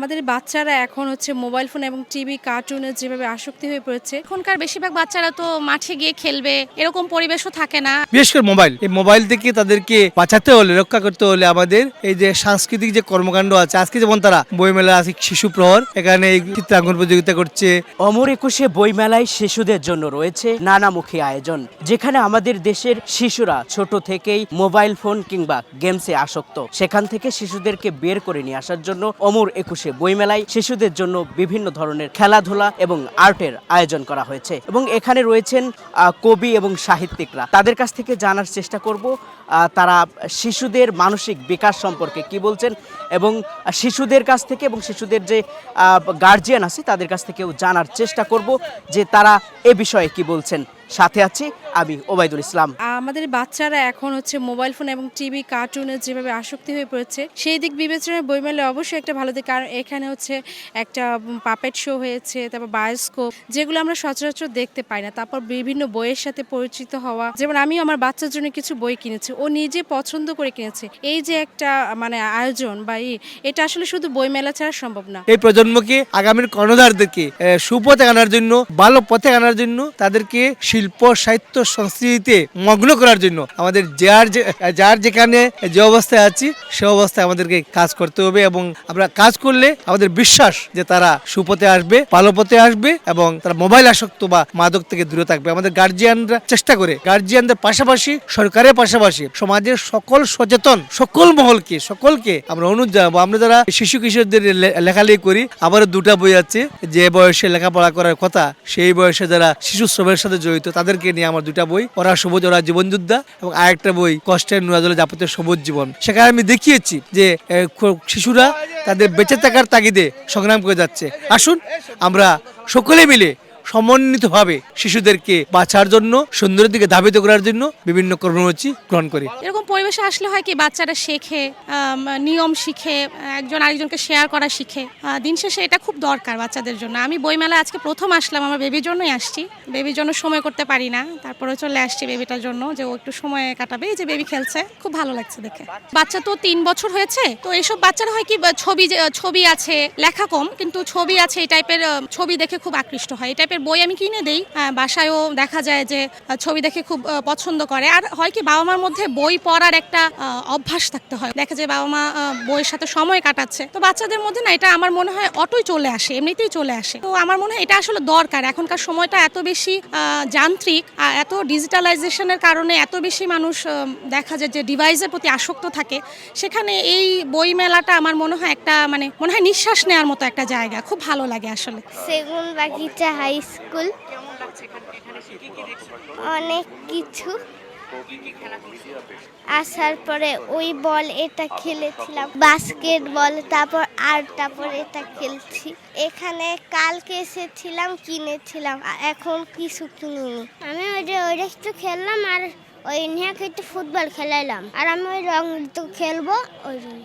আমাদের বাচ্চারা এখন মোবাইল ফোন এবং টিভি কার্টুনের যেভাবে আসক্তি হয়ে পড়েছে, এখনকার বেশিরভাগ বাচ্চারা তো মাঠে গিয়ে খেলবে, এরকম পরিবেশও থাকে না। বিশেষ করে মোবাইল থেকে তাদেরকে বাঁচাতে হলে, রক্ষা করতে হলে আমাদের এই যে সাংস্কৃতিক যে কর্মকাণ্ড আছে, আজকে যেমন তারা বইমেলা আছে, শিশু প্রহর, এখানে এই চিত্রাঙ্কন প্রতিযোগিতা করছে। অমর একুশে বইমেলায় শিশুদের জন্য রয়েছে নানামুখী আয়োজন, যেখানে আমাদের দেশের শিশুরা ছোট থেকেই মোবাইল ফোন কিংবা গেমসে আসক্ত। সেখান থেকে শিশুদেরকে বের করে নিয়ে আসার জন্য অমর একুশে বইমেলায় শিশুদের জন্য বিভিন্ন ধরনের খেলাধুলা এবং আর্টের আয়োজন করা হয়েছে এবং এখানে রয়েছেন কবি এবং সাহিত্যিকরা। তাদের কাছ থেকে জানার চেষ্টা করব তারা শিশুদের মানসিক বিকাশ সম্পর্কে কি বলছেন এবং শিশুদের কাছ থেকে এবং শিশুদের যে গার্জিয়ান আছে তাদের কাছ থেকেও জানার চেষ্টা করব যে তারা এ বিষয়ে কি বলছেন। সাথে আছি আমি ওবায়দুল ইসলাম। আমাদের বাচ্চারা এখন মোবাইল ফোন এবং টিভি কার্টুনের যেভাবে আসক্তি হয়ে পড়েছে, সেই দিক বিবেচনায় বইমেলা অবশ্যই একটা ভালো দিক। কারণ এখানে একটা পাপেট শো হয়েছে, তারপর বায়োস্কোপ, যেগুলো আমরা সচরাচর দেখতে পাই না। তারপর বিভিন্ন বইয়ের সাথে পরিচিত হওয়া, যেমন আমি আমার বাচ্চার জন্য কিছু বই কিনেছি, ও নিজে পছন্দ করে কিনেছে। এই যে একটা আয়োজন বা এটা আসলে শুধু বইমেলা ছাড়া সম্ভব না। এই প্রজন্মকে, আগামীর কর্ণধারদেরকে সুপথে আনার জন্য, ভালো পথে আনার জন্য, তাদেরকে শিল্প, সাহিত্য, সংস্কৃতিতে মগ্ন করার জন্য আমাদের যার যেখানে যে অবস্থায় আছি সে অবস্থায় আমাদেরকে কাজ করতে হবে এবং আমরা কাজ করলে আমাদের বিশ্বাস যে তারা সুপথে আসবে, ভালো পথে আসবে এবং তারা মোবাইল আসক্ত বা মাদক থেকে দূরে থাকবে। আমাদের গার্জিয়ানরা চেষ্টা করে, গার্জিয়ানদের পাশাপাশি সরকারের পাশাপাশি সমাজের সকল সচেতন সকলকে আমরা অনুরোধ জানাবো। আমরা যারা শিশু কিশোরদের লেখালেখি করি, আবারও দুটা বই আছে, যে বয়সে লেখাপড়া করার কথা সেই বয়সে যারা শিশু শ্রমের সাথে জড়িত তাদেরকে নিয়ে আমার দুটা বই, ওরা সবুজ ওরা জীবন যোদ্ধা, এবং আরেকটা বই কষ্টের নুরাজলে যাপতের সবুজ জীবন। সেখানে আমি দেখিয়েছি যে শিশুরা তাদের বেঁচে থাকার তাগিদে সংগ্রাম করে যাচ্ছে। আসুন আমরা সকলে মিলে সমন্বিতভাবে শিশুদেরকে বাঁচার জন্য, সুন্দরের দিকে ধাবিত করার জন্য বিভিন্ন কর্মসূচি গ্রহণ করি। এরকম পরিবেশে আসলে হয় কি, বাচ্চারা শেখে, নিয়ম শিখে, একজন আরেকজনকে শেয়ার করা শিখে। দিন শেষে এটা খুব দরকার বাচ্চাদের জন্য। আমি বইমেলা আজকে প্রথম আসলাম, আমার বেবির জন্যই আসছি। বেবির জন্য সময় করতে পারি না, তারপরে চলে আসছি বেবিটার জন্য, যে ও একটু সময় কাটাবে। এই যে বেবি খেলছে, খুব ভালো লাগছে দেখে। বাচ্চা তো 3 বছর হয়েছে, তো এইসব বাচ্চারা হয় কি, ছবি আছে, লেখা কম কিন্তু ছবি আছে, এই টাইপের ছবি দেখে খুব আকৃষ্ট হয়। এই টাইপের বই আমি কিনে দেই, বাসায়ও দেখা যায় যে ছবি দেখে খুব পছন্দ করে। আর হয় কি, বাবা মার মধ্যে বই পড়ার একটা অভ্যাস থাকতে হয়। দেখা যায় বাবা মা বইয়ের সাথে সময় কাটাচ্ছে, তো বাচ্চাদের মধ্যে না এটা আমার মনে হয় অটোই চলে আসে, এমনিতেই চলে আসে। তো আমার মনে হয় এটা আসলে দরকার। এখনকার সময়টা এত বেশি যান্ত্রিক, এত ডিজিটালাইজেশনের কারণে এত বেশি মানুষ দেখা যায় যে ডিভাইসের প্রতি আসক্ত থাকে। সেখানে এই বই মেলাটা আমার মনে হয় একটা নিঃশ্বাস নেওয়ার মতো একটা জায়গা। খুব ভালো লাগে আসলে। সেগুন বাগিচা হাই স্কুল। অনেক কিছু আসার পরে ওই বল এটা খেলেছিলাম, বাস্কেটবল, তারপর এটা খেলছি। এখানে কালকে এসেছিলাম, কিনেছিলাম, এখন কিছু কিনিনি। আমি ওইটা একটু খেললাম আর ওই নিয়ে একটু ফুটবল খেলাইলাম, আর আমি ওই রং তো খেলবো ওই জন্য।